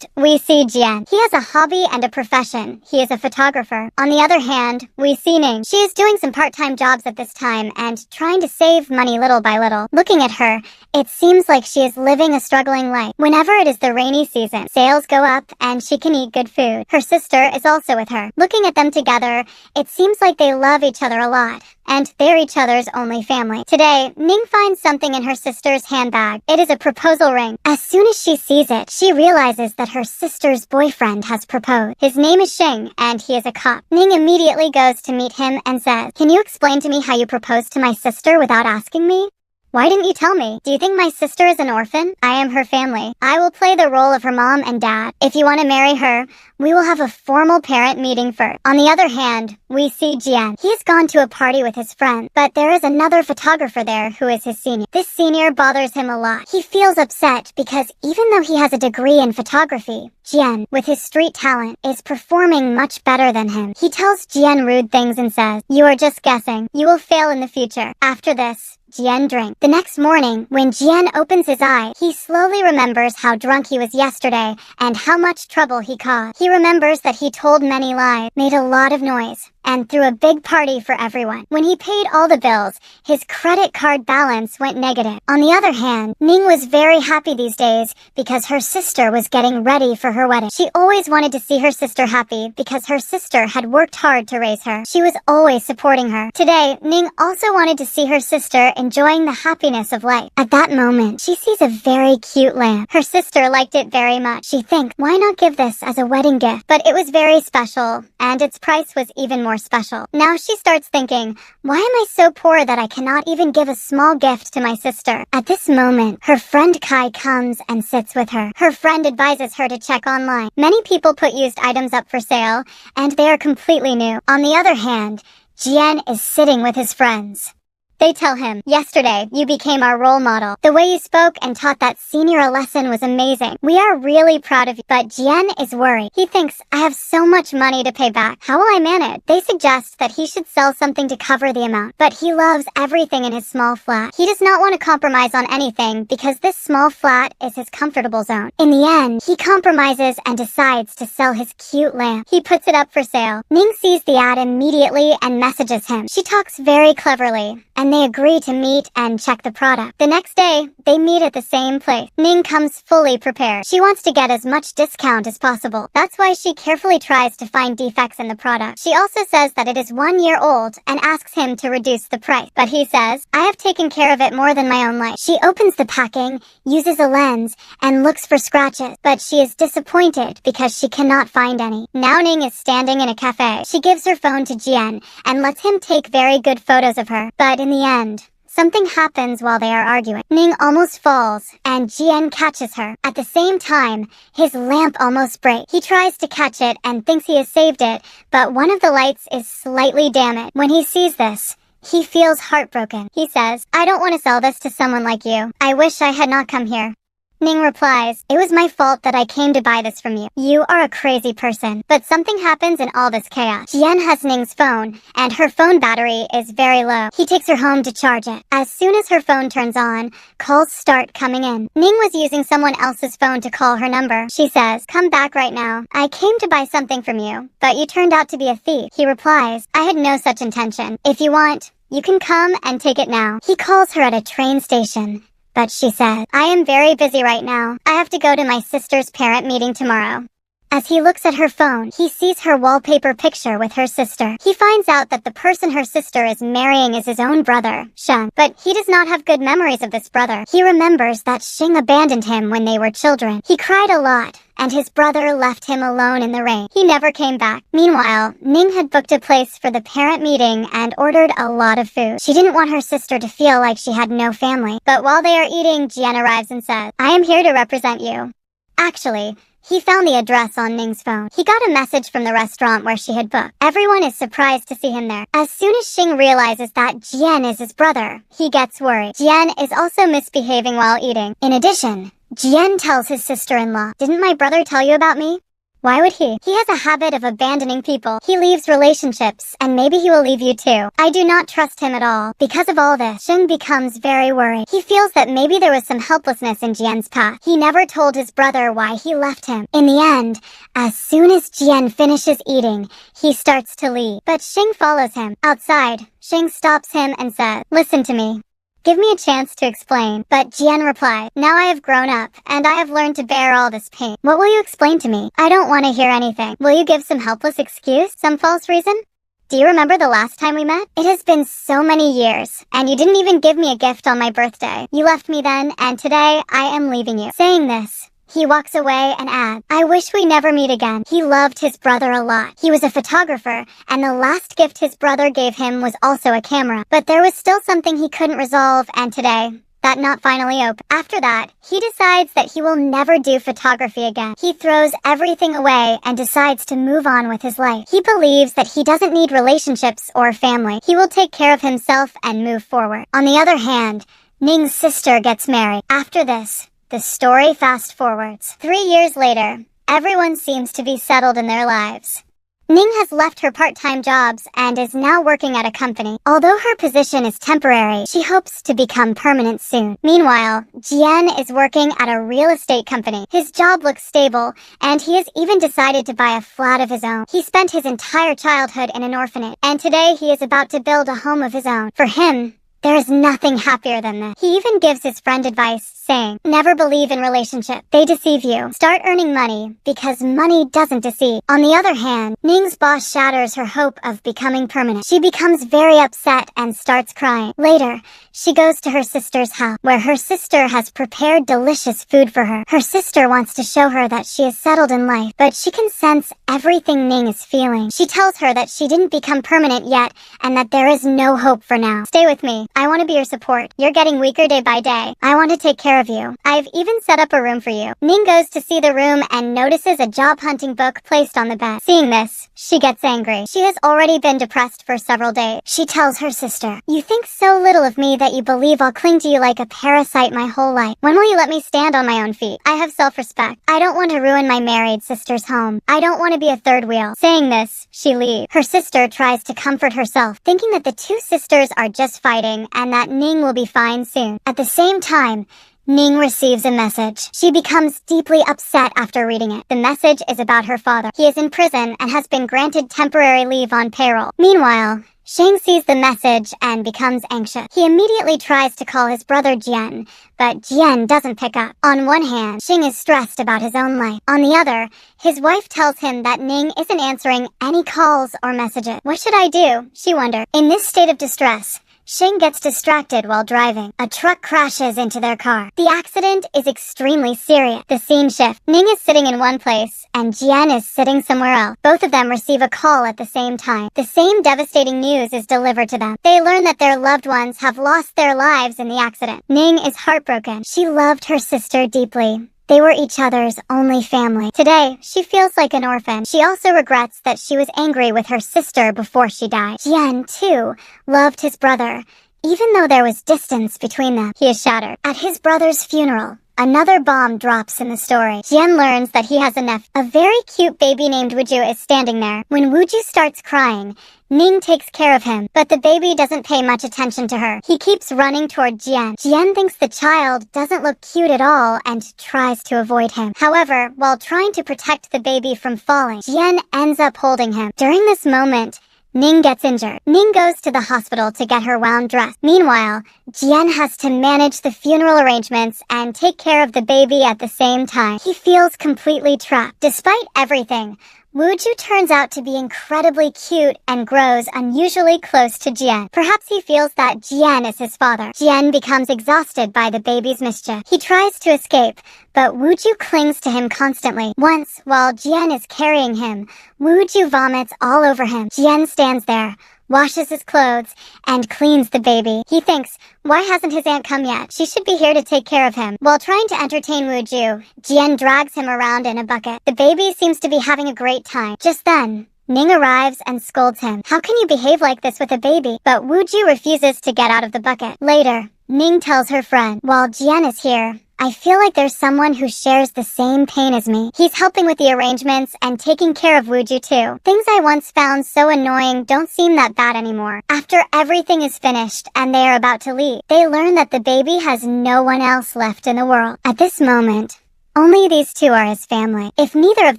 Next, we see Jian. He has a hobby and a profession. He is a photographer. On the other hand, we see Ning. She is doing some part-time jobs at this time and trying to save money little by little. Looking at her, it seems like she is living a struggling life. Whenever it is the rainy season, sales go up and she can eat good food. Her sister is also with her. Looking at them together, it seems like they love each other a lot, and they're each other's only family. Today, Ning finds something in her sister's handbag. It is a proposal ring. As soon as she sees it, she realizes that her sister's boyfriend has proposed. His name is Xing, and he is a cop. Ning immediately goes to meet him and says, "Can you explain to me how you proposed to my sister without asking me? Why didn't you tell me? Do you think my sister is an orphan? I am her family. I will play the role of her mom and dad. If you want to marry her, we will have a formal parent meeting first." On the other hand, we see Jian. He has gone to a party with his friend, but there is another photographer there who is his senior. This senior bothers him a lot. He feels upset because even though he has a degree in photography, Jian, with his street talent, is performing much better than him. He tells Jian rude things and says, "You are just guessing. You will fail in the future." After this, Jian drinks. The next morning, when Jian opens his eye, he slowly remembers how drunk he was yesterday and how much trouble he caused. He remembers that he told many lies, made a lot of noise, and threw a big party for everyone. When he paid all the bills, his credit card balance went negative. On the other hand, Ning was very happy these days because her sister was getting ready for her wedding. She always wanted to see her sister happy because her sister had worked hard to raise her. She was always supporting her. Today, Ning also wanted to see her sister enjoying the happiness of life. At that moment, she sees a very cute lamp. Her sister liked it very much. She thinks, why not give this as a wedding gift? But it was very special, and its price was even more special. Now she starts thinking, why am I so poor that I cannot even give a small gift to my sister? At this moment, her friend Kai comes and sits with her. Her friend advises her to check online. Many people put used items up for sale, and they are completely new. On the other hand, Jian is sitting with his friends. They tell him, "Yesterday, you became our role model. The way you spoke and taught that senior a lesson was amazing. We are really proud of you." But Jian is worried. He thinks, I have so much money to pay back. How will I manage? They suggest that he should sell something to cover the amount. But he loves everything in his small flat. He does not want to compromise on anything because this small flat is his comfortable zone. In the end, he compromises and decides to sell his cute lamp. He puts it up for sale. Ning sees the ad immediately and messages him. She talks very cleverly, and they agree to meet and check the product. The next day, they meet at the same place. Ning comes fully prepared. She wants to get as much discount as possible. That's why she carefully tries to find defects in the product. She also says that it is 1 year old and asks him to reduce the price. But he says, I have taken care of it more than my own life. She opens the packing, uses a lens, and looks for scratches. But she is disappointed because she cannot find any. Now Ning is standing in a cafe. She gives her phone to Jian and lets him take very good photos of her. But in the end, something happens while they are arguing. Ning almost falls, and Jian catches her. At the same time, his lamp almost breaks. He tries to catch it and thinks he has saved it, but one of the lights is slightly damaged. When he sees this, he feels heartbroken. He says, I don't want to sell this to someone like you. I wish I had not come here. Ning replies, it was my fault that I came to buy this from you. You are a crazy person. But something happens in all this chaos. Jian has Ning's phone, and her phone battery is very low. He takes her home to charge it. As soon as her phone turns on, calls start coming in. Ning was using someone else's phone to call her number. She says, come back right now. I came to buy something from you, but you turned out to be a thief. He replies, I had no such intention. If you want, you can come and take it now. He calls her at a train station. But she said, I am very busy right now. I have to go to my sister's parent meeting tomorrow. As he looks at her phone, he sees her wallpaper picture with her sister. He finds out that the person her sister is marrying is his own brother, Sheng. But he does not have good memories of this brother. He remembers that Sheng abandoned him when they were children. He cried a lot, and his brother left him alone in the rain. He never came back. Meanwhile, Ning had booked a place for the parent meeting and ordered a lot of food. She didn't want her sister to feel like she had no family. But while they are eating, Jian arrives and says, I am here to represent you. Actually, he found the address on Ning's phone. He got a message from the restaurant where she had booked. Everyone is surprised to see him there. As soon as Xing realizes that Jian is his brother, he gets worried. Jian is also misbehaving while eating. In addition, Jian tells his sister-in-law, didn't my brother tell you about me? Why would he? He has a habit of abandoning people. He leaves relationships, and maybe he will leave you too. I do not trust him at all. Because of all this, Shing becomes very worried. He feels that maybe there was some helplessness in Jian's path. He never told his brother why he left him. In the end, as soon as Jian finishes eating, he starts to leave. But Shing follows him. Outside, Shing stops him and says, "Listen to me. Give me a chance to explain." But Jian replied, "Now I have grown up, and I have learned to bear all this pain. What will you explain to me? I don't want to hear anything. Will you give some helpless excuse? Some false reason? Do you remember the last time we met? It has been so many years, and you didn't even give me a gift on my birthday. You left me then, and today I am leaving you." Saying this, he walks away and adds, "I wish we never meet again." He loved his brother a lot. He was a photographer, and the last gift his brother gave him was also a camera. But there was still something he couldn't resolve, and today, that knot finally opened. After that, he decides that he will never do photography again. He throws everything away and decides to move on with his life. He believes that he doesn't need relationships or family. He will take care of himself and move forward. On the other hand, Ning's sister gets married. After this, the story fast forwards. 3 years later, everyone seems to be settled in their lives. Ning has left her part-time jobs and is now working at a company. Although her position is temporary, she hopes to become permanent soon. Meanwhile, Jian is working at a real estate company. His job looks stable, and he has even decided to buy a flat of his own. He spent his entire childhood in an orphanage, and today he is about to build a home of his own. For him, there is nothing happier than this. He even gives his friend advice, saying, "Never believe in relationships. They deceive you. Start earning money, because money doesn't deceive." On the other hand, Ning's boss shatters her hope of becoming permanent. She becomes very upset and starts crying. Later, she goes to her sister's house, where her sister has prepared delicious food for her. Her sister wants to show her that she is settled in life, but she can sense everything Ning is feeling. She tells her that she didn't become permanent yet, and that there is no hope for now. "Stay with me. I want to be your support. You're getting weaker day by day. I want to take care of you. I've even set up a room for you." Ning goes to see the room and notices a job hunting book placed on the bed. Seeing this, she gets angry. She has already been depressed for several days. She tells her sister, "You think so little of me that you believe I'll cling to you like a parasite my whole life. When will you let me stand on my own feet? I have self-respect. I don't want to ruin my married sister's home. I don't want to be a third wheel." Saying this, she leaves. Her sister tries to comfort herself, thinking that the two sisters are just fighting and that Ning will be fine soon. At the same time, Ning receives a message. She becomes deeply upset after reading it. The message is about her father. He is in prison and has been granted temporary leave on payroll. Meanwhile, Shang sees the message and becomes anxious. He immediately tries to call his brother Jian, but Jian doesn't pick up. On one hand, Shing is stressed about his own life. On the other, his wife tells him that Ning isn't answering any calls or messages. What should I do? She wonders. In this state of distress, Shing gets distracted while driving. A truck crashes into their car. The accident is extremely serious. The scene shifts. Ning is sitting in one place, and Jian is sitting somewhere else. Both of them receive a call at the same time. The same devastating news is delivered to them. They learn that their loved ones have lost their lives in the accident. Ning is heartbroken. She loved her sister deeply. They were each other's only family. Today, she feels like an orphan. She also regrets that she was angry with her sister before she died. Jian, too, loved his brother. Even though there was distance between them, he is shattered. At his brother's funeral, another bomb drops in the story. Jian learns that he has a nephew. A very cute baby named Wuju is standing there. When Wuju starts crying, Ning takes care of him, but the baby doesn't pay much attention to her. He keeps running toward Jian. Jian thinks the child doesn't look cute at all and tries to avoid him. However, while trying to protect the baby from falling, Jian ends up holding him. During this moment, Ning gets injured. Ning goes to the hospital to get her wound dressed. Meanwhile, Jian has to manage the funeral arrangements and take care of the baby at the same time. He feels completely trapped. Despite everything, Wuju turns out to be incredibly cute and grows unusually close to Jian. Perhaps he feels that Jian is his father. Jian becomes exhausted by the baby's mischief. He tries to escape, but Wuju clings to him constantly. Once, while Jian is carrying him, Wuju vomits all over him. Jian stands there, washes his clothes, and cleans the baby. He thinks, why hasn't his aunt come yet? She should be here to take care of him. While trying to entertain Wuju, Jian drags him around in a bucket. The baby seems to be having a great time. Just then, Ning arrives and scolds him. How can you behave like this with a baby? But Wuju refuses to get out of the bucket. Later, Ning tells her friend, while Jian is here, I feel like there's someone who shares the same pain as me. He's helping with the arrangements and taking care of Wooju too. Things I once found so annoying don't seem that bad anymore. After everything is finished and they are about to leave, they learn that the baby has no one else left in the world. At this moment, only these two are his family. If neither of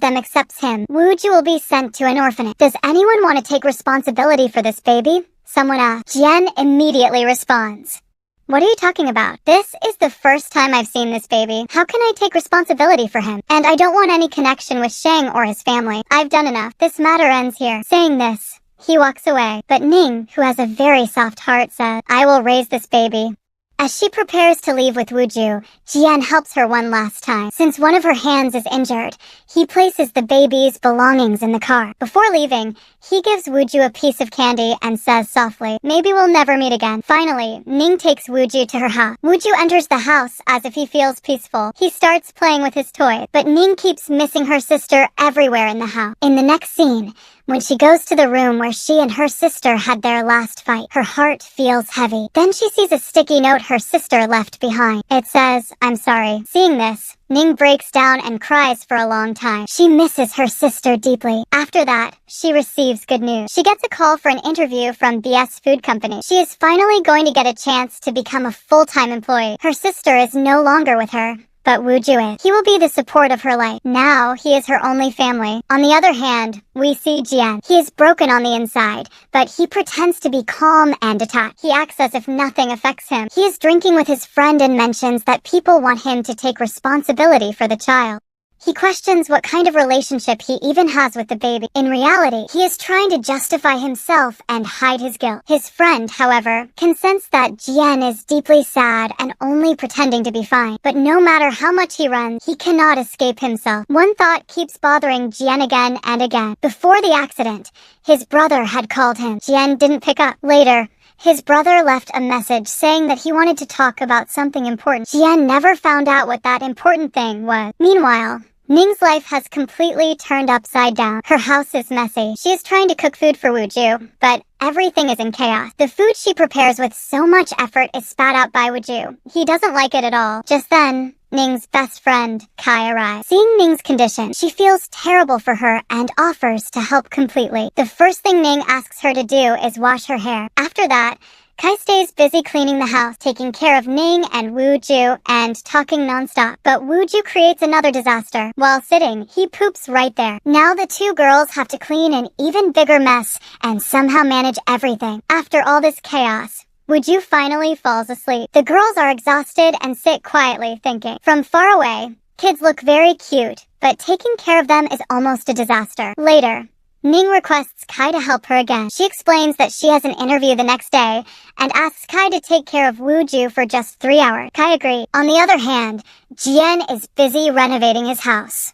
them accepts him, Wooju will be sent to an orphanage. Does anyone want to take responsibility for this baby? Someone asks. Jian immediately responds. What are you talking about? This is the first time I've seen this baby. How can I take responsibility for him? And I don't want any connection with Shang or his family. I've done enough. This matter ends here. Saying this, he walks away. But Ning, who has a very soft heart, says, I will raise this baby. As she prepares to leave with Wooju, Jian helps her one last time. Since one of her hands is injured, he places the baby's belongings in the car. Before leaving, he gives Wooju a piece of candy and says softly, maybe we'll never meet again. Finally, Ning takes Wooju to her house. Wooju enters the house as if he feels peaceful. He starts playing with his toys, but Ning keeps missing her sister everywhere in the house. In the next scene, when she goes to the room where she and her sister had their last fight, her heart feels heavy. Then she sees a sticky note her sister left behind. It says, I'm sorry. Seeing this, Ning breaks down and cries for a long time. She misses her sister deeply. After that, she receives good news. She gets a call for an interview from BS Food Company. She is finally going to get a chance to become a full-time employee. Her sister is no longer with her, but Wooju is. He will be the support of her life. Now, he is her only family. On the other hand, we see Jian. He is broken on the inside, but he pretends to be calm and detached. He acts as if nothing affects him. He is drinking with his friend and mentions that people want him to take responsibility for the child. He questions what kind of relationship he even has with the baby. In reality, he is trying to justify himself and hide his guilt. His friend, however, can sense that Jian is deeply sad and only pretending to be fine. But no matter how much he runs, he cannot escape himself. One thought keeps bothering Jian again and again. Before the accident, his brother had called him. Jian didn't pick up. Later, his brother left a message saying that he wanted to talk about something important. Jian never found out what that important thing was. Meanwhile, Ning's life has completely turned upside down. Her house is messy. She is trying to cook food for Wooju, but everything is in chaos. The food she prepares with so much effort is spat out by Wooju. He doesn't like it at all. Just then, Ning's best friend, Kai, arrives. Seeing Ning's condition, she feels terrible for her and offers to help completely. The first thing Ning asks her to do is wash her hair. After that, Kai stays busy cleaning the house, taking care of Ning and Wooju, and talking nonstop. But Wooju creates another disaster. While sitting, he poops right there. Now the two girls have to clean an even bigger mess and somehow manage everything. After all this chaos, Wooju finally falls asleep. The girls are exhausted and sit quietly thinking. From far away, kids look very cute, but taking care of them is almost a disaster. Later, Ning requests Kai to help her again. She explains that she has an interview the next day and asks Kai to take care of Wooju for just 3 hours. Kai agrees. On the other hand, Jian is busy renovating his house.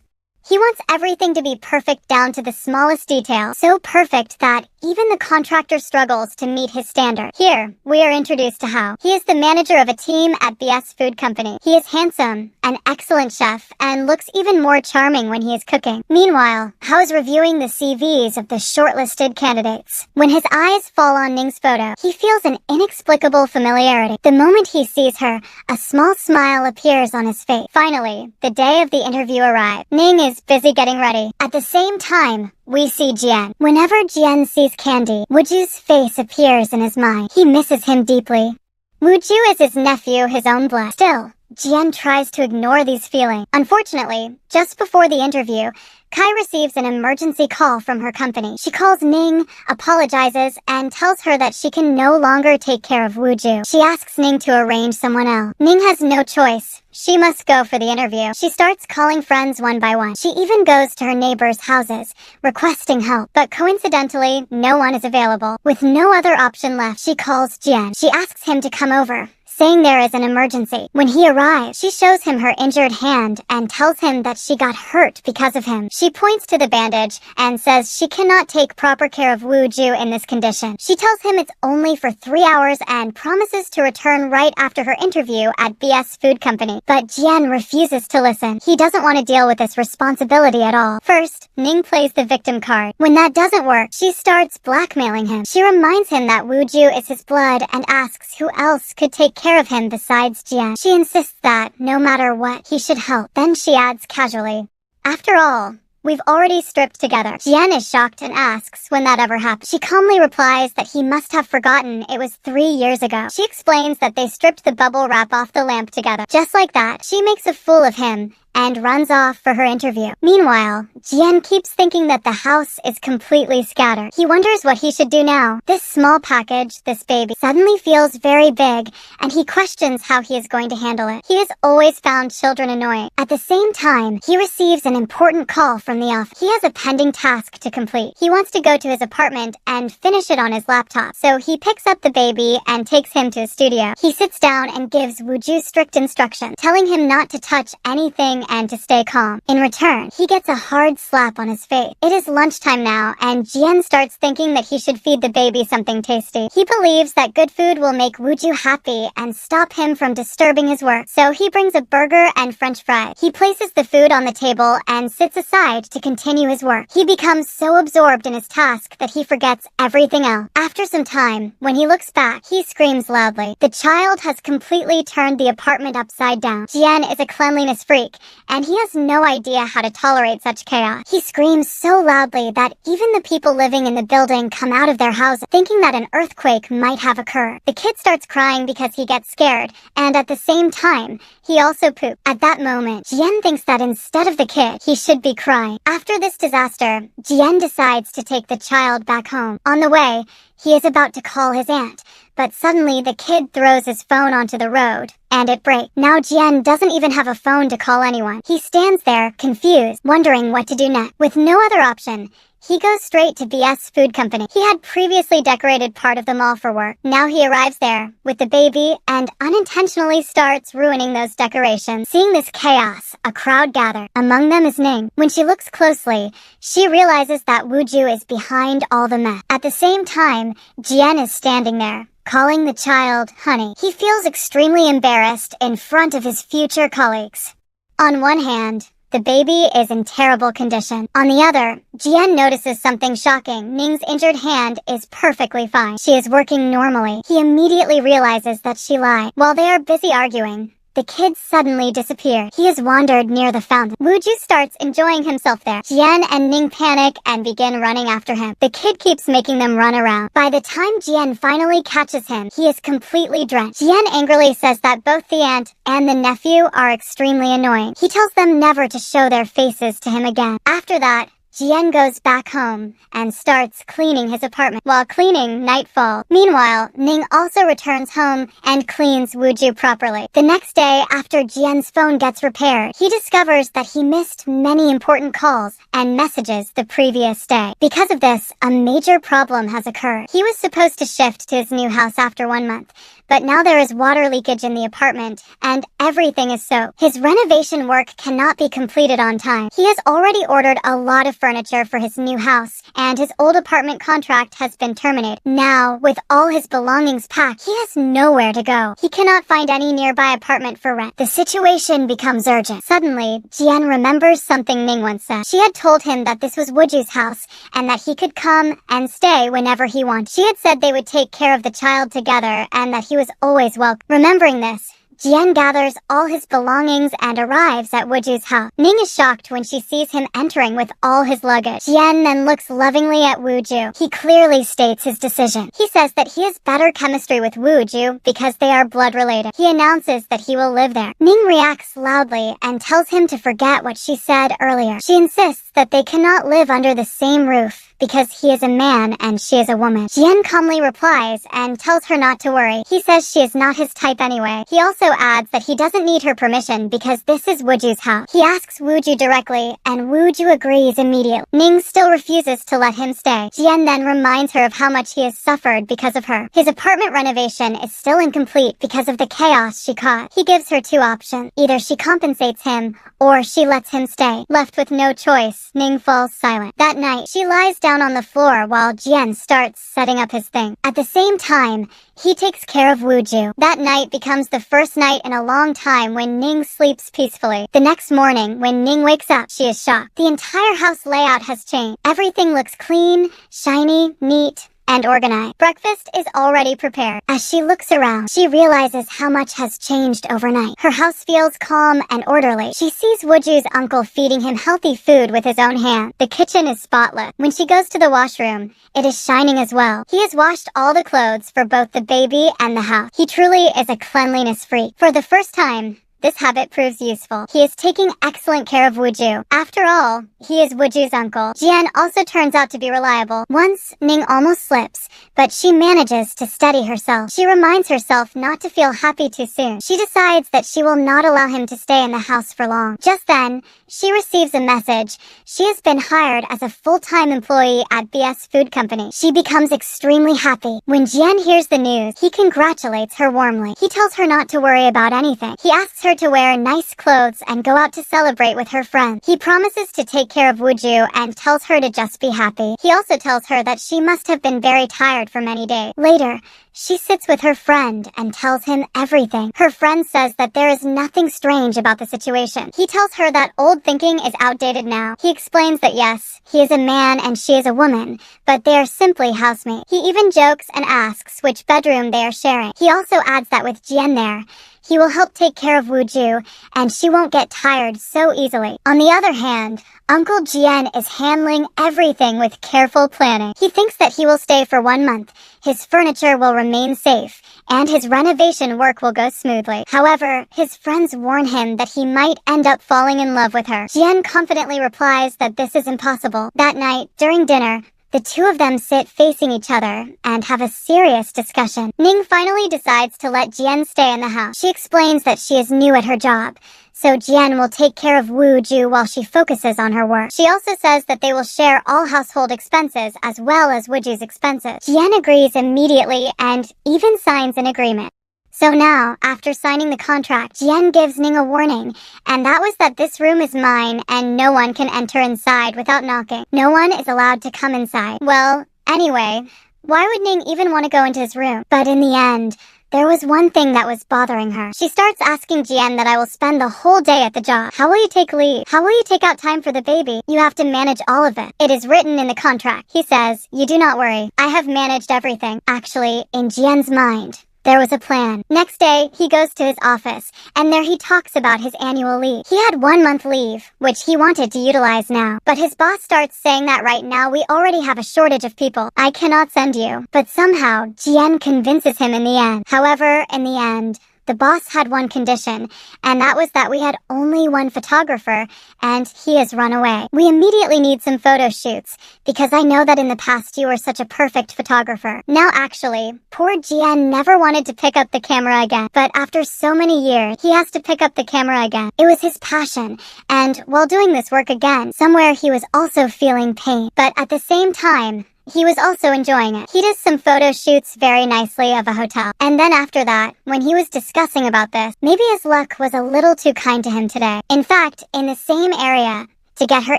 He wants everything to be perfect down to the smallest detail, so perfect that even the contractor struggles to meet his standard. Here, we are introduced to Hao. He is the manager of a team at BS Food Company. He is handsome, an excellent chef, and looks even more charming when he is cooking. Meanwhile, Hao is reviewing the CVs of the shortlisted candidates. When his eyes fall on Ning's photo, he feels an inexplicable familiarity. The moment he sees her, a small smile appears on his face. Finally, the day of the interview arrives. Ning is busy getting ready. At the same time, we see Jian. Whenever Jian sees Candy, Wooju's face appears in his mind. He misses him deeply. Wooju is his nephew, his own blood. Still, Jian tries to ignore these feelings. Unfortunately, just before the interview, Kai receives an emergency call from her company. She calls Ning, apologizes, and tells her that she can no longer take care of Wooju. She asks Ning to arrange someone else. Ning has no choice. She must go for the interview. She starts calling friends one by one. She even goes to her neighbors' houses, requesting help. But coincidentally, no one is available. With no other option left, she calls Jian. She asks him to come over, saying there is an emergency. When he arrives, she shows him her injured hand and tells him that she got hurt because of him. She points to the bandage and says she cannot take proper care of Wooju in this condition. She tells him it's only for 3 hours and promises to return right after her interview at BS Food Company. But Jian refuses to listen. He doesn't want to deal with this responsibility at all. First, Ning plays the victim card. When that doesn't work, she starts blackmailing him. She reminds him that Wooju is his blood and asks who else could take care care of him besides Jian. She insists that, no matter what, he should help. Then she adds casually, "After all, we've already stripped together." Jian is shocked and asks when that ever happened. She calmly replies that he must have forgotten it was 3 years ago. She explains that they stripped the bubble wrap off the lamp together. Just like that, she makes a fool of him and runs off for her interview. Meanwhile, Jian keeps thinking that the house is completely scattered. He wonders what he should do now. This small package, this baby, suddenly feels very big, and he questions how he is going to handle it. He has always found children annoying. At the same time, he receives an important call from the office. He has a pending task to complete. He wants to go to his apartment and finish it on his laptop. So he picks up the baby and takes him to his studio. He sits down and gives Wooju strict instructions, telling him not to touch anything and to stay calm. In return, he gets a hard slap on his face. It is lunchtime now, and Jian starts thinking that he should feed the baby something tasty. He believes that good food will make Wooju happy and stop him from disturbing his work. So he brings a burger and french fries. He places the food on the table and sits aside to continue his work. He becomes so absorbed in his task that he forgets everything else. After some time, when he looks back, he screams loudly. The child has completely turned the apartment upside down. Jian is a cleanliness freak, and he has no idea how to tolerate such chaos. He screams so loudly that even the people living in the building come out of their houses, thinking that an earthquake might have occurred. The kid starts crying because he gets scared, and at the same time, he also poops. At that moment, Jian thinks that instead of the kid, he should be crying. After this disaster, Jian decides to take the child back home. On the way, he is about to call his aunt, but suddenly the kid throws his phone onto the road, and it breaks. Now Jian doesn't even have a phone to call anyone. He stands there, confused, wondering what to do next. With no other option, he goes straight to BS Food Company. He had previously decorated part of the mall for work. Now he arrives there with the baby and unintentionally starts ruining those decorations. Seeing this chaos, a crowd gathers. Among them is Ning. When she looks closely, she realizes that Wooju is behind all the mess. At the same time, Jian is standing there, calling the child honey. He feels extremely embarrassed in front of his future colleagues. On one hand, the baby is in terrible condition. On the other, Jian notices something shocking. Ning's injured hand is perfectly fine. She is working normally. He immediately realizes that she lied. While they are busy arguing, the kid suddenly disappears. He has wandered near the fountain. Wooju starts enjoying himself there. Jian and Ning panic and begin running after him. The kid keeps making them run around. By the time Jian finally catches him, he is completely drenched. Jian angrily says that both the aunt and the nephew are extremely annoying. He tells them never to show their faces to him again. After that, Jian goes back home and starts cleaning his apartment. While cleaning, night falls. Meanwhile, Ning also returns home and cleans Wooju properly. The next day, after Jian's phone gets repaired, he discovers that he missed many important calls and messages the previous day. Because of this, a major problem has occurred. He was supposed to shift to his new house after 1 month, but now there is water leakage in the apartment, and everything is soaked. His renovation work cannot be completed on time. He has already ordered a lot of furniture for his new house, and his old apartment contract has been terminated. Now, with all his belongings packed, he has nowhere to go. He cannot find any nearby apartment for rent. The situation becomes urgent. Suddenly, Jian remembers something Ning once said. She had told him that this was Wooju's house, and that he could come and stay whenever he wanted. She had said they would take care of the child together, and that he was always welcome. Remembering this, Jian gathers all his belongings and arrives at Wooju's house. Ning is shocked when she sees him entering with all his luggage. Jian then looks lovingly at Wooju. He clearly states his decision. He says that he has better chemistry with Wooju because they are blood related. He announces that he will live there. Ning reacts loudly and tells him to forget what she said earlier. She insists that they cannot live under the same roof because he is a man and she is a woman. Jian calmly replies and tells her not to worry. He says she is not his type anyway. He also adds that he doesn't need her permission because this is Wooju's house. He asks Wooju directly, and Wooju agrees immediately. Ning still refuses to let him stay. Jian then reminds her of how much he has suffered because of her. His apartment renovation is still incomplete because of the chaos she caused. He gives her 2 options. Either she compensates him, or she lets him stay. Left with no choice, Ning falls silent. That night, she lies down on the floor while Jian starts setting up his thing. At the same time, he takes care of Wooju. That night becomes the first night in a long time when Ning sleeps peacefully. The next morning, when Ning wakes up, she is shocked. The entire house layout has changed. Everything looks clean, shiny, neat, and organized. Breakfast is already prepared. As she looks around, she realizes how much has changed overnight. Her house feels calm and orderly. She sees Wooju's uncle feeding him healthy food with his own hand. The kitchen is spotless. When she goes to the washroom, it is shining as well. He has washed all the clothes for both the baby and the house. He truly is a cleanliness freak. For the first time, this habit proves useful. He is taking excellent care of Wooju. After all, he is Wooju's uncle. Jian also turns out to be reliable. Once, Ning almost slips, but she manages to steady herself. She reminds herself not to feel happy too soon. She decides that she will not allow him to stay in the house for long. Just then, she receives a message. She has been hired as a full-time employee at BS Food Company. She becomes extremely happy. When Jian hears the news, he congratulates her warmly. He tells her not to worry about anything. He asks her to wear nice clothes and go out to celebrate with her friends. He promises to take care of Wooju and tells her to just be happy. He also tells her that she must have been very tired for many days. Later, she sits with her friend and tells him everything. Her friend says that there is nothing strange about the situation. He tells her that old thinking is outdated now. He explains that yes, he is a man and she is a woman, but they are simply housemates. He even jokes and asks which bedroom they are sharing. He also adds that with Jian there, he will help take care of Wooju, and she won't get tired so easily. On the other hand, Uncle Jian is handling everything with careful planning. He thinks that he will stay for 1 month, his furniture will remain safe, and his renovation work will go smoothly. However, his friends warn him that he might end up falling in love with her. Jian confidently replies that this is impossible. That night, during dinner, the two of them sit facing each other and have a serious discussion. Ning finally decides to let Jian stay in the house. She explains that she is new at her job, so Jian will take care of Wooju while she focuses on her work. She also says that they will share all household expenses as well as Wooju's expenses. Jian agrees immediately and even signs an agreement. So now, after signing the contract, Jian gives Ning a warning, and that was that this room is mine and no one can enter inside without knocking. No one is allowed to come inside. Well, anyway, why would Ning even want to go into his room? But in the end, there was one thing that was bothering her. She starts asking Jian that I will spend the whole day at the job. How will you take leave? How will you take out time for the baby? You have to manage all of it. It is written in the contract. He says, you do not worry. I have managed everything. Actually, in Jian's mind, there was a plan. Next day, he goes to his office, and there he talks about his annual leave. He had 1 month leave, which he wanted to utilize now. But his boss starts saying that right now we already have a shortage of people. I cannot send you. But somehow, Jian convinces him in the end. However, in the end, the boss had one condition, and that was that we had only one photographer, and he has run away. We immediately need some photo shoots, because I know that in the past you were such a perfect photographer. Now actually, poor Jian never wanted to pick up the camera again, but after so many years, he has to pick up the camera again. It was his passion, and while doing this work again, somewhere he was also feeling pain. But at the same time, he was also enjoying it. He does some photo shoots very nicely of a hotel. And then after that, when he was discussing about this, maybe his luck was a little too kind to him today. In fact, in the same area, to get her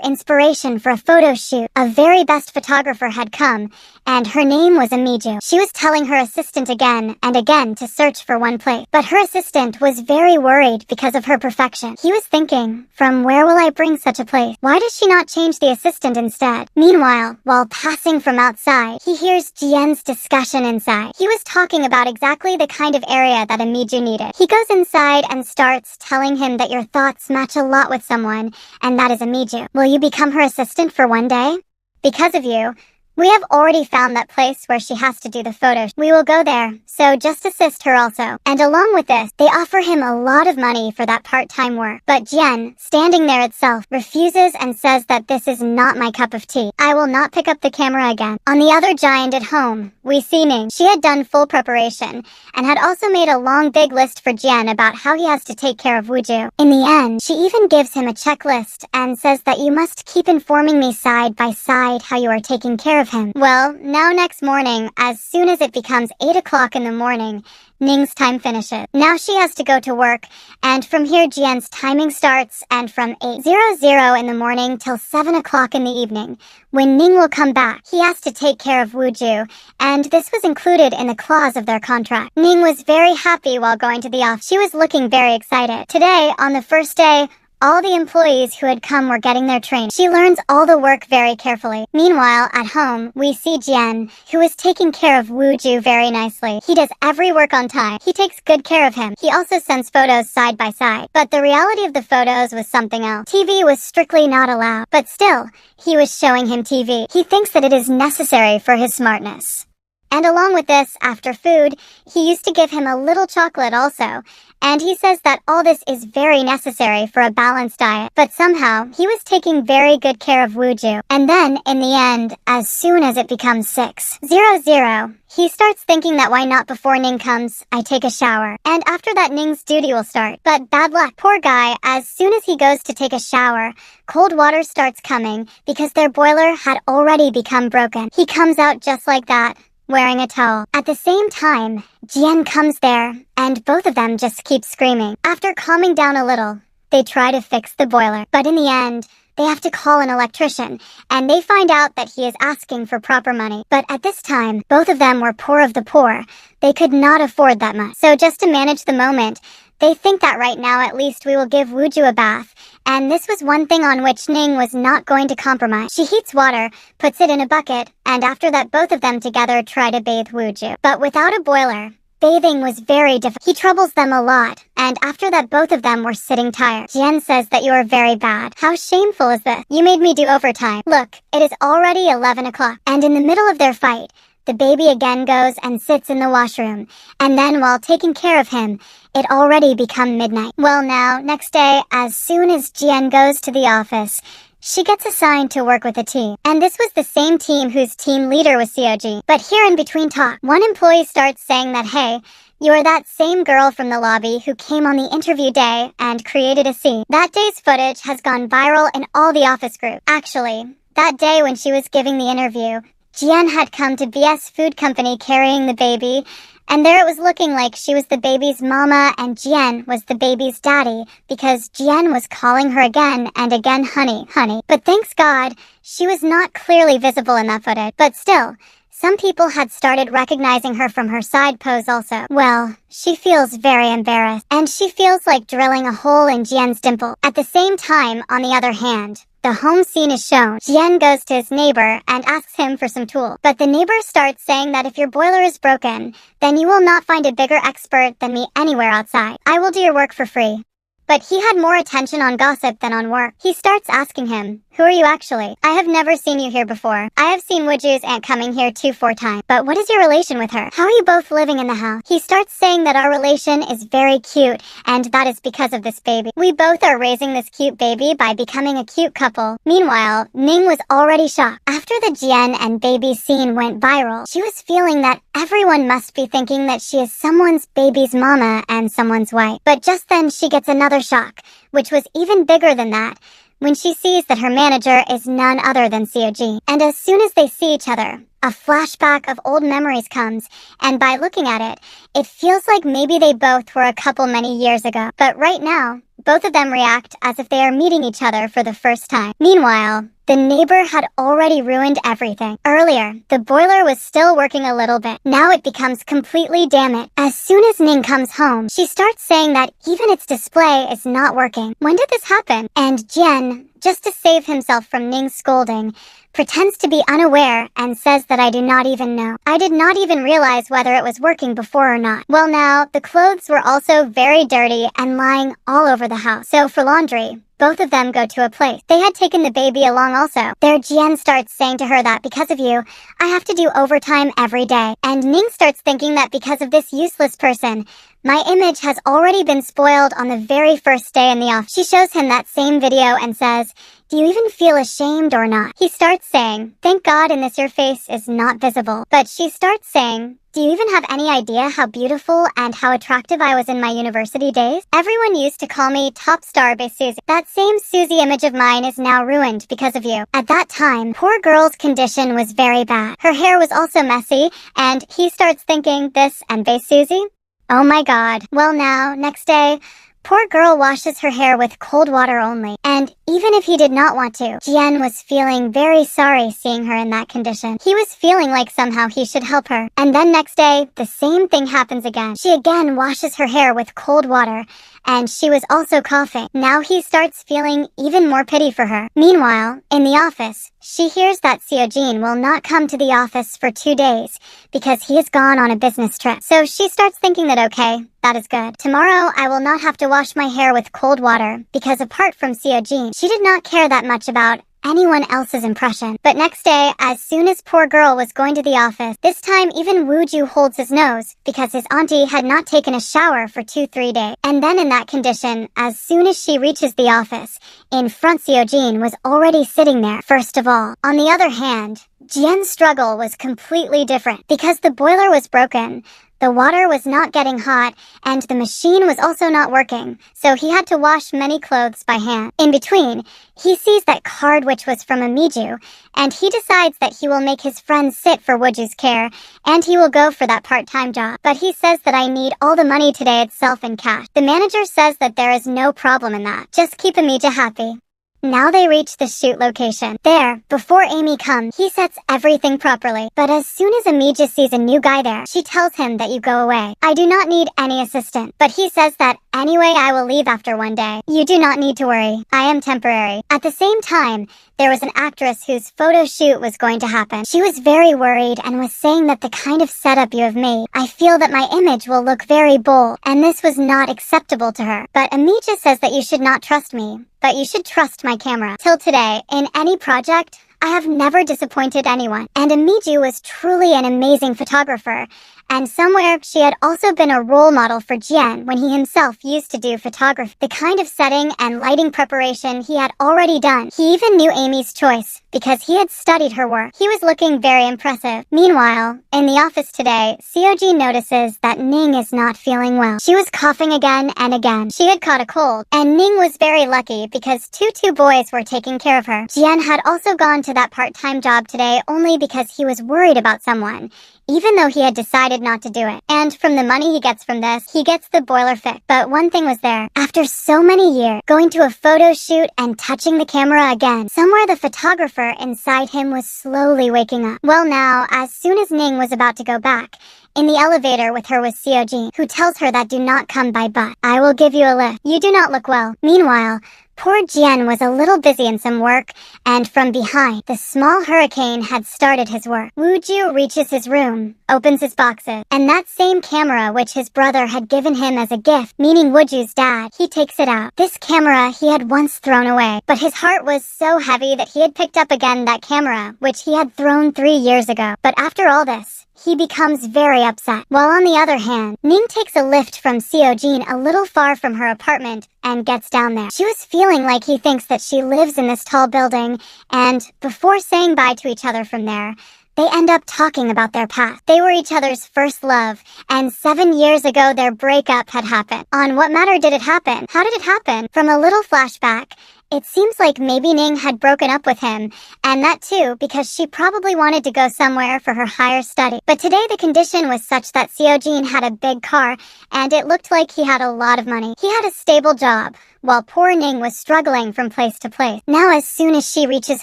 inspiration for a photo shoot, a very best photographer had come, and her name was Amiju. She was telling her assistant again and again to search for one place, but her assistant was very worried because of her perfection. He was thinking, from where will I bring such a place? Why does she not change the assistant instead? Meanwhile, while passing from outside, he hears Jian's discussion inside. He was talking about exactly the kind of area that Amiju needed. He goes inside and starts telling him that your thoughts match a lot with someone, and that is Amiju. Will you become her assistant for 1 day? Because of you, we have already found that place where she has to do the photo. We will go there, so just assist her also. And along with this, they offer him a lot of money for that part-time work. But Jian, standing there itself, refuses and says that this is not my cup of tea. I will not pick up the camera again. On the other giant at home, we see Ning. She had done full preparation, and had also made a long big list for Jian about how he has to take care of Wooju. In the end, she even gives him a checklist and says that you must keep informing me side by side how you are taking care of him. Well, now next morning, as soon as it becomes 8 o'clock in the morning, Ning's time finishes. Now she has to go to work, and from here Jian's timing starts, and from 8:00 in the morning till 7 o'clock in the evening, when Ning will come back, he has to take care of Wooju, and this was included in the clause of their contract. Ning was very happy while going to the office. She was looking very excited. Today, on the first day, All the employees who had come were getting their training. She learns all the work very carefully. Meanwhile, at home, we see Jian, who is taking care of Wooju very nicely. He does every work on time. He takes good care of him. He also sends photos side by side. But the reality of the photos was something else. TV was strictly not allowed. But still, he was showing him TV. He thinks that it is necessary for his smartness. And along with this, after food, he used to give him a little chocolate also. And he says that all this is very necessary for a balanced diet. But somehow, he was taking very good care of Wooju. And then, in the end, as soon as it becomes 6:00, he starts thinking that why not before Ning comes, I take a shower. And after that, Ning's duty will start. But bad luck. Poor guy, as soon as he goes to take a shower, cold water starts coming because their boiler had already become broken. He comes out just like that, wearing a towel. At the same time, Jian comes there, and both of them just keep screaming. After calming down a little, they try to fix the boiler. But in the end, they have to call an electrician, and they find out that he is asking for proper money. But at this time, both of them were poor of the poor. They could not afford that much. So just to manage the moment, they think that right now at least we will give Wooju a bath. And this was one thing on which Ning was not going to compromise. She heats water, puts it in a bucket, and after that both of them together try to bathe Wooju. But without a boiler, bathing was very difficult. He troubles them a lot, and after that both of them were sitting tired. Jian says that you are very bad. How shameful is this? You made me do overtime. Look, it is already 11 o'clock, and in the middle of their fight, the baby again goes and sits in the washroom, and then while taking care of him, it already become midnight. Well now, next day, as soon as Jian goes to the office, she gets assigned to work with a team. And this was the same team whose team leader was COG. But here in between talk, one employee starts saying that, hey, you are that same girl from the lobby who came on the interview day and created a scene. That day's footage has gone viral in all the office groups. Actually, that day when she was giving the interview, Jian had come to BS Food Company carrying the baby, and there it was looking like she was the baby's mama and Jian was the baby's daddy because Jian was calling her again and again honey, honey. But thanks God, she was not clearly visible in that footage. But still, some people had started recognizing her from her side pose also. Well, she feels very embarrassed, and she feels like drilling a hole in Jian's dimple. At the same time, on the other hand, the home scene is shown. Jian goes to his neighbor and asks him for some tools. But the neighbor starts saying that if your boiler is broken, then you will not find a bigger expert than me anywhere outside. I will do your work for free. But he had more attention on gossip than on work. He starts asking him, who are you actually? I have never seen you here before. I have seen Wooju's aunt coming here 2-4 times. But what is your relation with her? How are you both living in the house? He starts saying that our relation is very cute, and that is because of this baby. We both are raising this cute baby by becoming a cute couple. Meanwhile, Ning was already shocked. After the Jian and baby scene went viral, she was feeling that everyone must be thinking that she is someone's baby's mama and someone's wife. But just then she gets another shock, which was even bigger than that, when she sees that her manager is none other than COG. And as soon as they see each other, a flashback of old memories comes, and by looking at it, it feels like maybe they both were a couple many years ago. But right now, both of them react as if they are meeting each other for the first time. Meanwhile, the neighbor had already ruined everything. Earlier, the boiler was still working a little bit. Now it becomes completely damaged. As soon as Ning comes home, she starts saying that even its display is not working. When did this happen? And Jian, just to save himself from Ning's scolding, pretends to be unaware and says that I do not even know. I did not even realize whether it was working before or not. Well now, the clothes were also very dirty and lying all over the house. So for laundry, both of them go to a place. They had taken the baby along also. Their Jian starts saying to her that because of you, I have to do overtime every day. And Ning starts thinking that because of this useless person, my image has already been spoiled on the very first day in the office. She shows him that same video and says, do you even feel ashamed or not? He starts saying, thank God in this your face is not visible. But she starts saying, do you even have any idea how beautiful and how attractive I was in my university days? Everyone used to call me top star by Susie. That same Susie image of mine is now ruined because of you. At that time, poor girl's condition was very bad. Her hair was also messy, and he starts thinking this and base Susie? Oh my God. Well now, next day, poor girl washes her hair with cold water only. And even if he did not want to. Jian was feeling very sorry seeing her in that condition. He was feeling like somehow he should help her. And then next day, the same thing happens again. She again washes her hair with cold water, and she was also coughing. Now he starts feeling even more pity for her. Meanwhile, in the office, she hears that Seojin will not come to the office for 2 days because he has gone on a business trip. So she starts thinking that okay, that is good. Tomorrow, I will not have to wash my hair with cold water because apart from Seojin, she did not care that much about anyone else's impression. But next day, as soon as poor girl was going to the office, this time even Wooju holds his nose because his auntie had not taken a shower for 2-3 days. And then in that condition, as soon as she reaches the office, in front Seojin was already sitting there, first of all. On the other hand, Jian's struggle was completely different because the boiler was broken. The water was not getting hot, and the machine was also not working, so he had to wash many clothes by hand. In between, he sees that card which was from a Miju, and he decides that he will make his friend sit for Wooju's care, and he will go for that part-time job. But he says that I need all the money today itself in cash. The manager says that there is no problem in that. Just keep Amija happy. Now they reach the shoot location. There, before Amy comes, he sets everything properly. But as soon as Amija sees a new guy there, she tells him that you go away. I do not need any assistant. But he says that anyway I will leave after 1 day. You do not need to worry. I am temporary. At the same time, there was an actress whose photo shoot was going to happen. She was very worried and was saying that the kind of setup you have made, I feel that my image will look very bold, and this was not acceptable to her. But Amija says that you should not trust me, but you should trust my camera. Till today, in any project, I have never disappointed anyone. And Amiju was truly an amazing photographer. And somewhere, she had also been a role model for Jian when he himself used to do photography. The kind of setting and lighting preparation he had already done. He even knew Amy's choice because he had studied her work. He was looking very impressive. Meanwhile, in the office today, Seoji notices that Ning is not feeling well. She was coughing again and again. She had caught a cold, and Ning was very lucky because two boys were taking care of her. Jian had also gone to that part-time job today only because he was worried about someone, even though he had decided not to do it. And from the money he gets from this, he gets the boiler fixed. But one thing was there. After so many years, going to a photo shoot and touching the camera again, somewhere the photographer inside him was slowly waking up. Well now, as soon as Ning was about to go back, in the elevator with her was Seojin, who tells her that do not come by bus. I will give you a lift. You do not look well. Meanwhile, poor Jian was a little busy in some work, and from behind, the small hurricane had started his work. Wooju reaches his room, opens his boxes, and that same camera which his brother had given him as a gift, meaning Wooju's dad, he takes it out. This camera he had once thrown away, but his heart was so heavy that he had picked up again that camera, which he had thrown 3 years ago. But after all this, he becomes very upset. While on the other hand, Ning takes a lift from Seojin a little far from her apartment and gets down there. She was feeling like he thinks that she lives in this tall building, and before saying bye to each other from there, they end up talking about their past. They were each other's first love, and 7 years ago their breakup had happened. On what matter did it happen? How did it happen? From a little flashback, it seems like maybe Ning had broken up with him, and that too because she probably wanted to go somewhere for her higher study. But today the condition was such that Seojin had a big car, and it looked like he had a lot of money. He had a stable job, while poor Ning was struggling from place to place. Now as soon as she reaches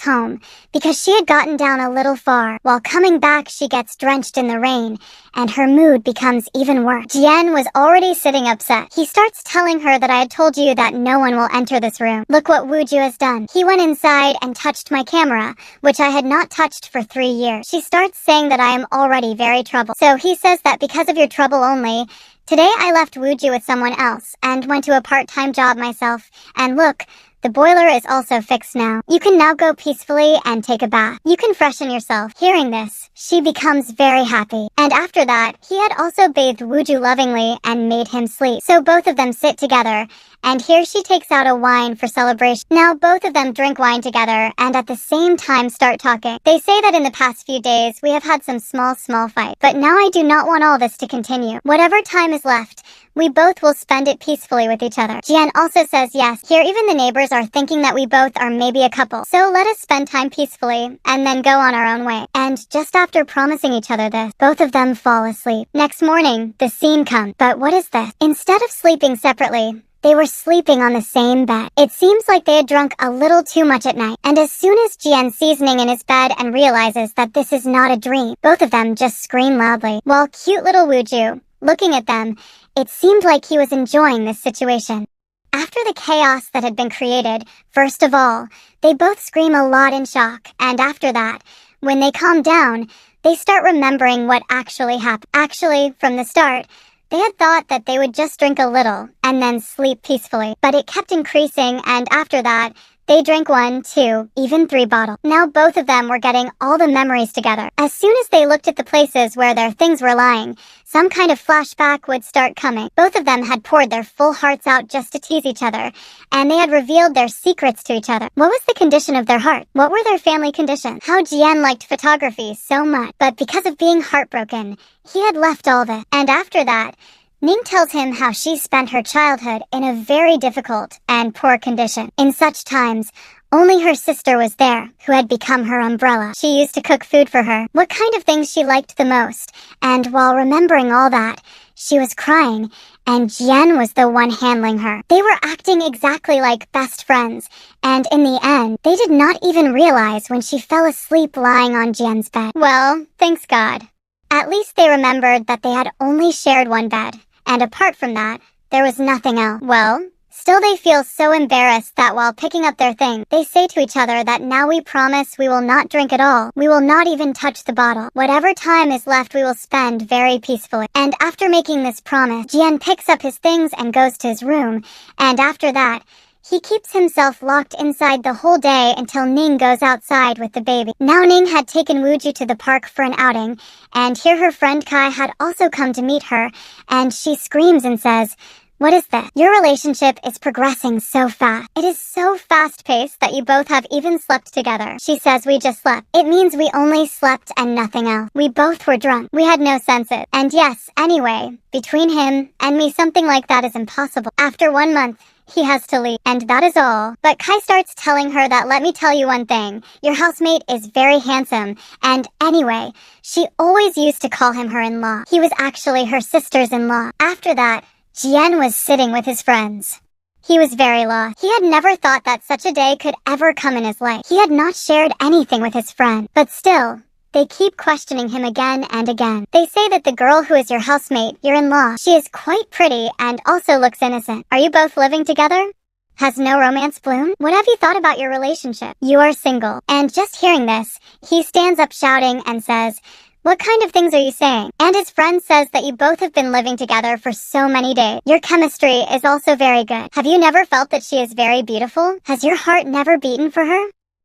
home, because she had gotten down a little far, while coming back she gets drenched in the rain, and her mood becomes even worse. Jian was already sitting upset. He starts telling her that I had told you that no one will enter this room. Look what Wooju has done. He went inside and touched my camera, which I had not touched for 3 years. She starts saying that I am already very troubled. So he says that because of your trouble only, today I left Wooju with someone else and went to a part-time job myself. And look, the boiler is also fixed now. You can now go peacefully and take a bath. You can freshen yourself. Hearing this, she becomes very happy. And after that, he had also bathed Wooju lovingly and made him sleep. So both of them sit together, and here she takes out a wine for celebration. Now both of them drink wine together and at the same time start talking. They say that in the past few days we have had some small fights, but now I do not want all this to continue. Whatever time is left, we both will spend it peacefully with each other. Jian also says yes. Here even the neighbors are thinking that we both are maybe a couple. So let us spend time peacefully and then go on our own way. And just after promising each other this, both of them fall asleep. Next morning, the scene comes. But what is this? Instead of sleeping separately, They were sleeping on the same bed. It seems like they had drunk a little too much at night. And as soon as Jian sees Ning in his bed and realizes that this is not a dream, both of them just scream loudly. While cute little Wooju, looking at them, it seemed like he was enjoying this situation. After the chaos that had been created, first of all, they both scream a lot in shock, and after that, when they calm down, they start remembering what actually happened. Actually, from the start, they had thought that they would just drink a little and then sleep peacefully, but it kept increasing, and after that, they drank 1, 2, even 3 bottles. Now both of them were getting all the memories together. As soon as they looked at the places where their things were lying, some kind of flashback would start coming. Both of them had poured their full hearts out just to tease each other, and they had revealed their secrets to each other. What was the condition of their heart? What were their family conditions? How Jian liked photography so much, but because of being heartbroken, he had left all this. And after that, Ning tells him how she spent her childhood in a very difficult and poor condition. In such times, only her sister was there, who had become her umbrella. She used to cook food for her, what kind of things she liked the most, and while remembering all that, she was crying, and Jian was the one handling her. They were acting exactly like best friends, and in the end, they did not even realize when she fell asleep lying on Jian's bed. Well, thanks God. At least they remembered that they had only shared one bed. And apart from that, there was nothing else. Well, still they feel so embarrassed that while picking up their things, they say to each other that now we promise we will not drink at all. We will not even touch the bottle. Whatever time is left we will spend very peacefully. And after making this promise, Jian picks up his things and goes to his room. And after that, he keeps himself locked inside the whole day until Ning goes outside with the baby. Now Ning had taken Wooju to the park for an outing, and here her friend Kai had also come to meet her, and she screams and says, "What is this? Your relationship is progressing so fast. It is so fast-paced that you both have even slept together." She says, "We just slept. It means we only slept and nothing else. We both were drunk. We had no senses. And yes, anyway, between him and me something like that is impossible. After 1 month, he has to leave, and that is all." But Kai starts telling her that, "Let me tell you one thing. Your housemate is very handsome, and anyway, she always used to call him her in-law. He was actually her sister's in-law." After that, Jian was sitting with his friends. He was very lost. He had never thought that such a day could ever come in his life. He had not shared anything with his friend, but still, they keep questioning him again and again. They say that the girl who is your housemate, your in-law, she is quite pretty and also looks innocent. Are you both living together? Has no romance bloomed? What have you thought about your relationship? You are single. And just hearing this, he stands up shouting and says, "What kind of things are you saying?" And his friend says that you both have been living together for so many days. Your chemistry is also very good. Have you never felt that she is very beautiful? Has your heart never beaten for her?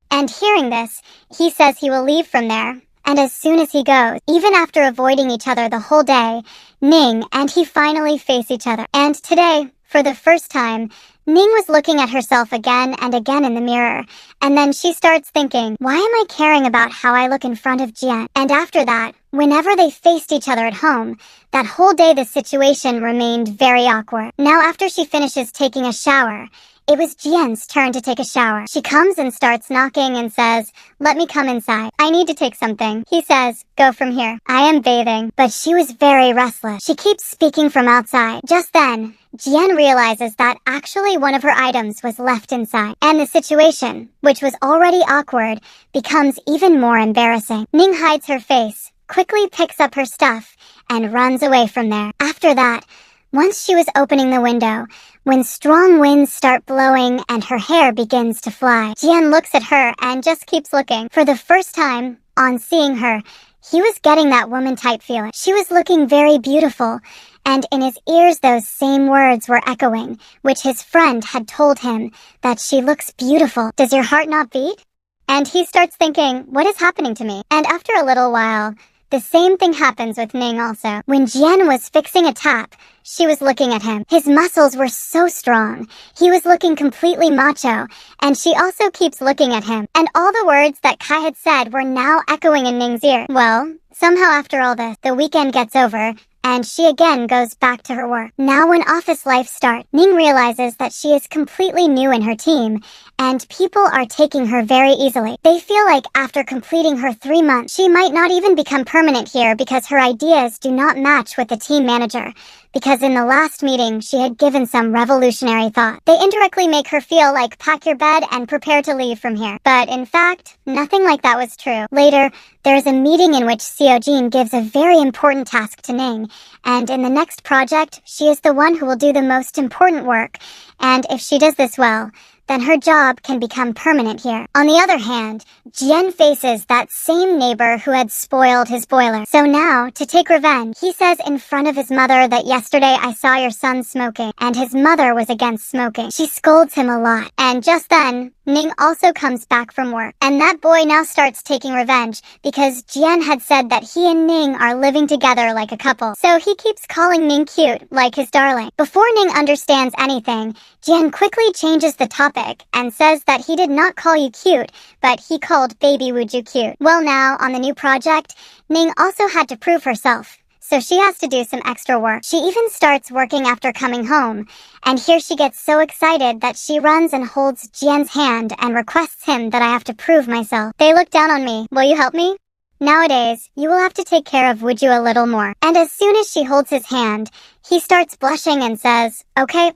And hearing this, he says he will leave from there. And as soon as he goes, even after avoiding each other the whole day, Ning and he finally face each other. And today, for the first time, Ning was looking at herself again and again in the mirror. And then she starts thinking, why am I caring about how I look in front of Jian? And after that, whenever they faced each other at home, that whole day the situation remained very awkward. Now after she finishes taking a shower, it was Jian's turn to take a shower. She comes and starts knocking and says, "Let me come inside. I need to take something." He says, "Go from here. I am bathing." But she was very restless. She keeps speaking from outside. Just then, Jian realizes that actually one of her items was left inside. And the situation, which was already awkward, becomes even more embarrassing. Ning hides her face, quickly picks up her stuff, and runs away from there. After that, once she was opening the window, when strong winds start blowing and her hair begins to fly, Jian looks at her and just keeps looking. For the first time, on seeing her, he was getting that woman-type feeling. She was looking very beautiful, and in his ears those same words were echoing, which his friend had told him, that she looks beautiful. Does your heart not beat? And he starts thinking, what is happening to me? And after a little while, the same thing happens with Ning also. When Jian was fixing a tap, she was looking at him. His muscles were so strong. He was looking completely macho, and she also keeps looking at him. And all the words that Kai had said were now echoing in Ning's ear. Well, somehow after all this, the weekend gets over, and she again goes back to her work. Now when office life starts, Ning realizes that she is completely new in her team, and people are taking her very easily. They feel like after completing her 3 months, she might not even become permanent here because her ideas do not match with the team manager. Because in the last meeting, she had given some revolutionary thought. They indirectly make her feel like pack your bed and prepare to leave from here. But in fact, nothing like that was true. Later, there is a meeting in which Seo-jin gives a very important task to Ning, and in the next project, she is the one who will do the most important work, and if she does this well, then her job can become permanent here. On the other hand, Jian faces that same neighbor who had spoiled his boiler. So now, to take revenge, he says in front of his mother that yesterday I saw your son smoking, and his mother was against smoking. She scolds him a lot. And just then, Ning also comes back from work. And that boy now starts taking revenge because Jian had said that he and Ning are living together like a couple. So he keeps calling Ning cute, like his darling. Before Ning understands anything, Jian quickly changes the topic and says that he did not call you cute, but he called baby Wooju cute. Well now, on the new project, Ning also had to prove herself. So she has to do some extra work. She even starts working after coming home. And here she gets so excited that she runs and holds Jian's hand and requests him that I have to prove myself. They look down on me. Will you help me? Nowadays, you will have to take care of Wooju a little more. And as soon as she holds his hand, he starts blushing and says, okay,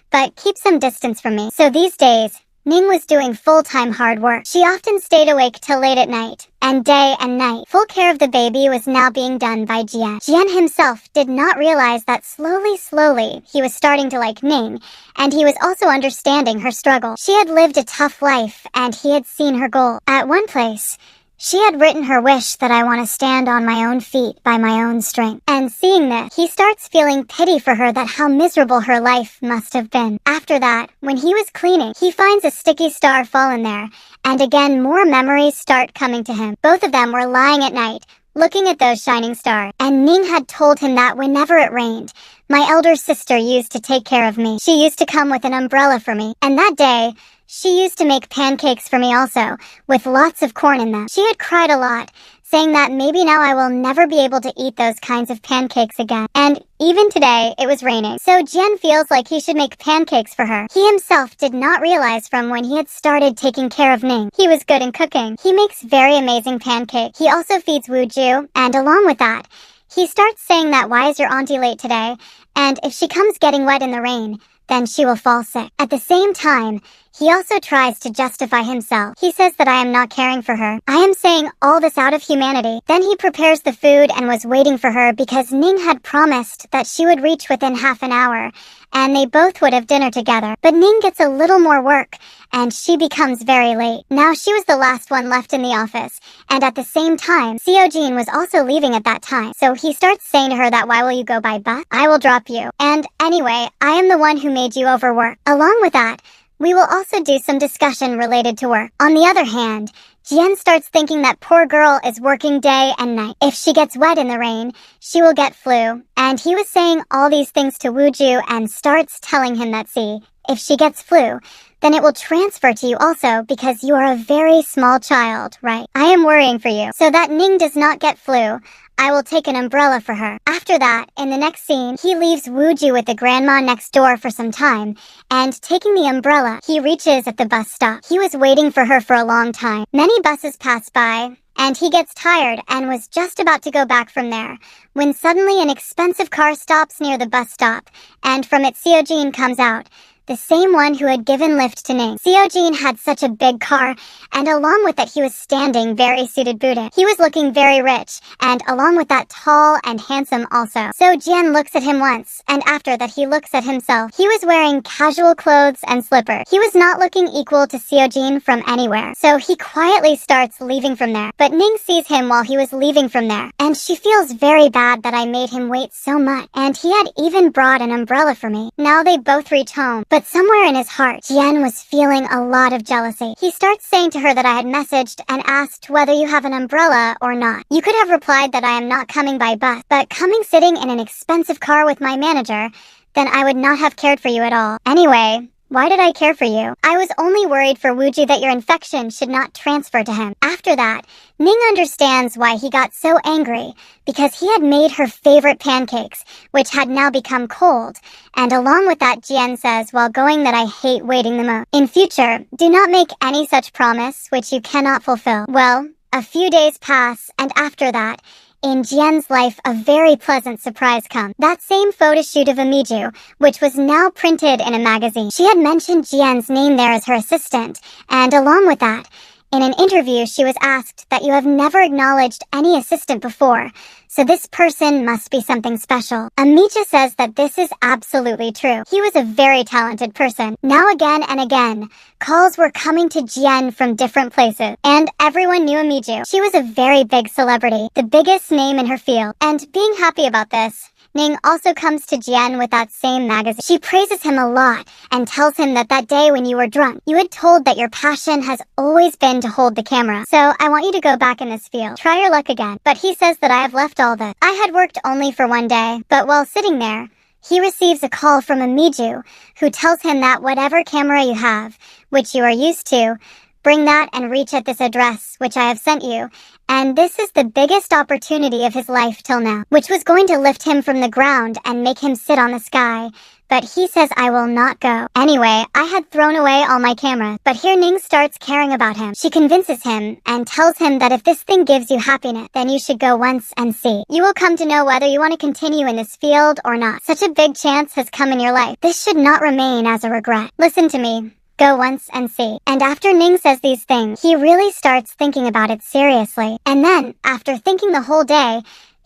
but keep some distance from me. So these days, Ning was doing full-time hard work. She often stayed awake till late at night, and day and night. Full care of the baby was now being done by Jian. Jian himself did not realize that slowly, he was starting to like Ning, and he was also understanding her struggle. She had lived a tough life, and he had seen her goal. At one place, she had written her wish that I want to stand on my own feet by my own strength. And seeing this, he starts feeling pity for her that how miserable her life must have been. After that, when he was cleaning, he finds a sticky star fallen there, and again more memories start coming to him. Both of them were lying at night, looking at those shining stars. And Ning had told him that whenever it rained, my elder sister used to take care of me. She used to come with an umbrella for me. And that day, she used to make pancakes for me also, with lots of corn in them. She had cried a lot, saying that maybe now I will never be able to eat those kinds of pancakes again. And even today, it was raining. So Jian feels like he should make pancakes for her. He himself did not realize from when he had started taking care of Ning, he was good in cooking. He makes very amazing pancakes. He also feeds Wooju, and along with that, he starts saying that why is your auntie late today? And if she comes getting wet in the rain, then she will fall sick. At the same time, he also tries to justify himself. He says that I am not caring for her. I am saying all this out of humanity. Then he prepares the food and was waiting for her because Ning had promised that she would reach within half an hour, and they both would have dinner together. But Ning gets a little more work, and she becomes very late. Now she was the last one left in the office, and at the same time, Seo-jin was also leaving at that time. So he starts saying to her that why will you go by bus? I will drop you. And anyway, I am the one who made you overwork. Along with that, we will also do some discussion related to work. On the other hand, Jian starts thinking that poor girl is working day and night. If she gets wet in the rain, she will get flu. And he was saying all these things to Wooju and starts telling him that see, if she gets flu, then it will transfer to you also because you are a very small child, right? I am worrying for you. So that Ning does not get flu, I will take an umbrella for her. After that, in the next scene, he leaves Wooju with the grandma next door for some time, and taking the umbrella, he reaches at the bus stop. He was waiting for her for a long time. Many buses pass by, and he gets tired and was just about to go back from there, when suddenly an expensive car stops near the bus stop, and from it Seo-jin comes out. The same one who had given lift to Ning. Seo-jin had such a big car, and along with it he was standing very suited booted. He was looking very rich, and along with that tall and handsome also. So Jian looks at him once, and after that he looks at himself. He was wearing casual clothes and slippers. He was not looking equal to Seo-jin from anywhere. So he quietly starts leaving from there. But Ning sees him while he was leaving from there, and she feels very bad that I made him wait so much. And he had even brought an umbrella for me. Now they both reach home. But somewhere in his heart, Jian was feeling a lot of jealousy. He starts saying to her that I had messaged and asked whether you have an umbrella or not. You could have replied that I am not coming by bus, but coming sitting in an expensive car with my manager, then I would not have cared for you at all. Anyway, Why did I care for you? I was only worried for Wooju that your infection should not transfer to him. After that, Ning understands why he got so angry, because he had made her favorite pancakes, which had now become cold, and along with that Jian says while going that I hate waiting the most. In future, do not make any such promise which you cannot fulfill. Well, a few days pass, and after that, in Jian's life, a very pleasant surprise comes. That same photo shoot of Amiju, which was now printed in a magazine. She had mentioned Jian's name there as her assistant, and along with that, in an interview, she was asked that you have never acknowledged any assistant before, so this person must be something special. Amija says that this is absolutely true. He was a very talented person. Now again and again, calls were coming to Jian from different places, and everyone knew Amiju. She was a very big celebrity, the biggest name in her field, and being happy about this, Ning also comes to Jian with that same magazine. She praises him a lot and tells him that that day when you were drunk, you had told that your passion has always been to hold the camera. So I want you to go back in this field. Try your luck again. But he says that I have left all this. I had worked only for one day, but while sitting there, he receives a call from Amiju, who tells him that whatever camera you have, which you are used to, bring that and reach at this address, which I have sent you. And this is the biggest opportunity of his life till now, which was going to lift him from the ground and make him sit on the sky. But he says I will not go. Anyway, I had thrown away all my cameras. But here Ning starts caring about him. She convinces him and tells him that if this thing gives you happiness, then you should go once and see. You will come to know whether you want to continue in this field or not. Such a big chance has come in your life. This should not remain as a regret. Listen to me. Go once and see. And after Ning says these things, he really starts thinking about it seriously. And then, after thinking the whole day,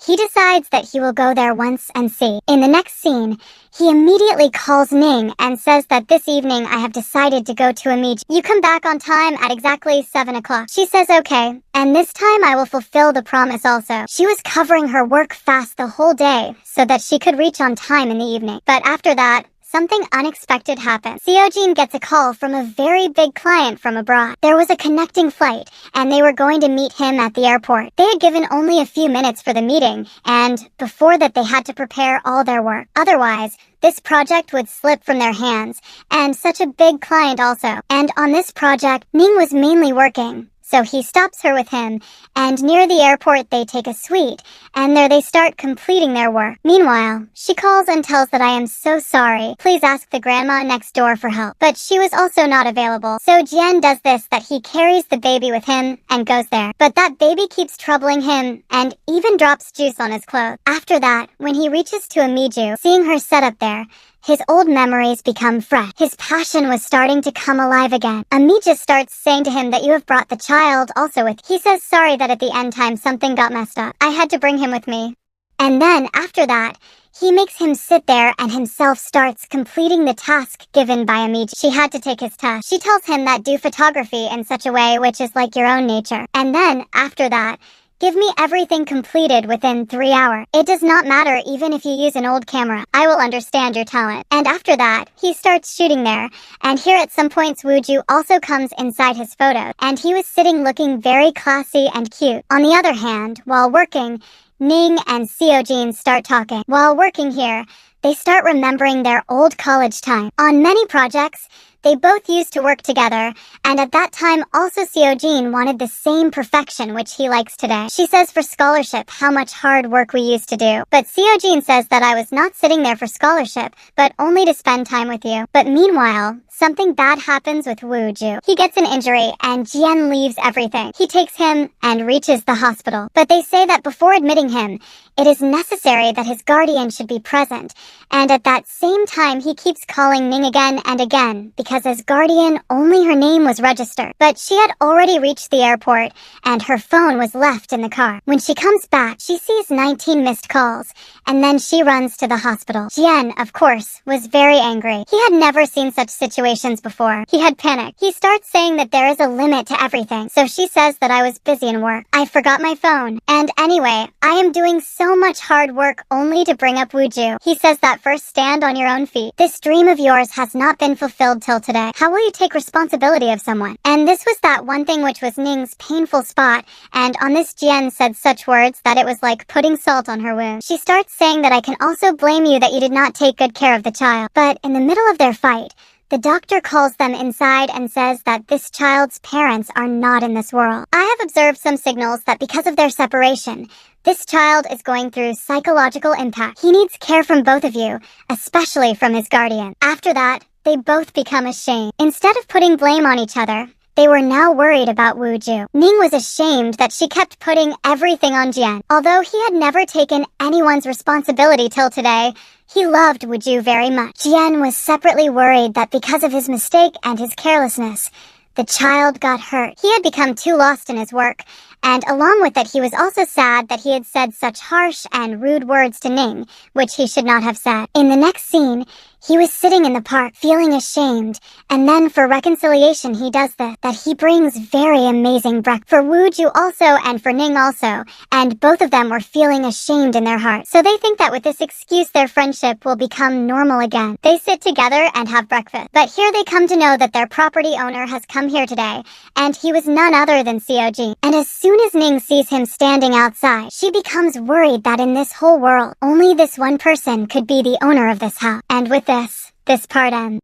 he decides that he will go there once and see. In the next scene, he immediately calls Ning and says that this evening I have decided to go to Amiji. You come back on time at exactly 7 o'clock. She says okay, and this time I will fulfill the promise also. She was covering her work fast the whole day so that she could reach on time in the evening. But after that, something unexpected happened. Seojin gets a call from a very big client from abroad. There was a connecting flight, and they were going to meet him at the airport. They had given only a few minutes for the meeting, and before that they had to prepare all their work. Otherwise, this project would slip from their hands, and such a big client also. And on this project, Ning was mainly working. So he stops her with him, and near the airport they take a suite, and there they start completing their work. Meanwhile, she calls and tells that I am so sorry. Please ask the grandma next door for help. But she was also not available. So Jian does this, that he carries the baby with him and goes there. But that baby keeps troubling him and even drops juice on his clothes. After that, when he reaches to Amiju, seeing her set up there, his old memories become fresh. His passion was starting to come alive again. Amija starts saying to him that you have brought the child also with you. He says sorry that at the end time something got messed up. I had to bring him with me. And then, after that, he makes him sit there and himself starts completing the task given by Amija. She had to take his test. She tells him that do photography in such a way which is like your own nature. And then, after that, give me everything completed within 3 hours. It does not matter even if you use an old camera. I will understand your talent. And after that, he starts shooting there. And here at some points, Wooju also comes inside his photo. And he was sitting looking very classy and cute. On the other hand, while working, Ning and Seojin start talking. While working here, they start remembering their old college time. On many projects, they both used to work together, and at that time also Seojin wanted the same perfection which he likes today. She says for scholarship how much hard work we used to do. But Seojin says that I was not sitting there for scholarship, but only to spend time with you. But meanwhile, something bad happens with Wooju. He gets an injury, and Jian leaves everything. He takes him and reaches the hospital. But they say that before admitting him, it is necessary that his guardian should be present. And at that same time, he keeps calling Ning again and again, because as guardian, only her name was registered. But she had already reached the airport, and her phone was left in the car. When she comes back, she sees 19 missed calls, and then she runs to the hospital. Jian, of course, was very angry. He had never seen such situations before. He had panicked. He starts saying that there is a limit to everything. So she says that I was busy in work. I forgot my phone. And anyway, I am doing so much hard work only to bring up Wooju. He says that first stand on your own feet. This dream of yours has not been fulfilled till today. How will you take responsibility of someone? And this was that one thing which was Ning's painful spot, and on this Jian said such words that it was like putting salt on her wound. She starts saying that I can also blame you that you did not take good care of the child. But in the middle of their fight, The doctor calls them inside and says that this child's parents are not in this world. I have observed some signals that because of their separation, this child is going through psychological impact. He needs care from both of you, especially from his guardian. After that, they both become ashamed. Instead of putting blame on each other, they were now worried about Wooju. Ning was ashamed that she kept putting everything on Jian. Although he had never taken anyone's responsibility till today, he loved Wooju very much. Jian was separately worried that because of his mistake and his carelessness, the child got hurt. He had become too lost in his work, and along with it he was also sad that he had said such harsh and rude words to Ning, which he should not have said. In the next scene, he was sitting in the park, feeling ashamed, and then for reconciliation he does this, that he brings very amazing breakfast for Wooju also and for Ning also, and both of them were feeling ashamed in their hearts. So they think that with this excuse their friendship will become normal again. They sit together and have breakfast. But here they come to know that their property owner has come here today, and he was none other than Seoji. And as soon as Ning sees him standing outside, she becomes worried that in this whole world, only this one person could be the owner of this house. And with this part ends.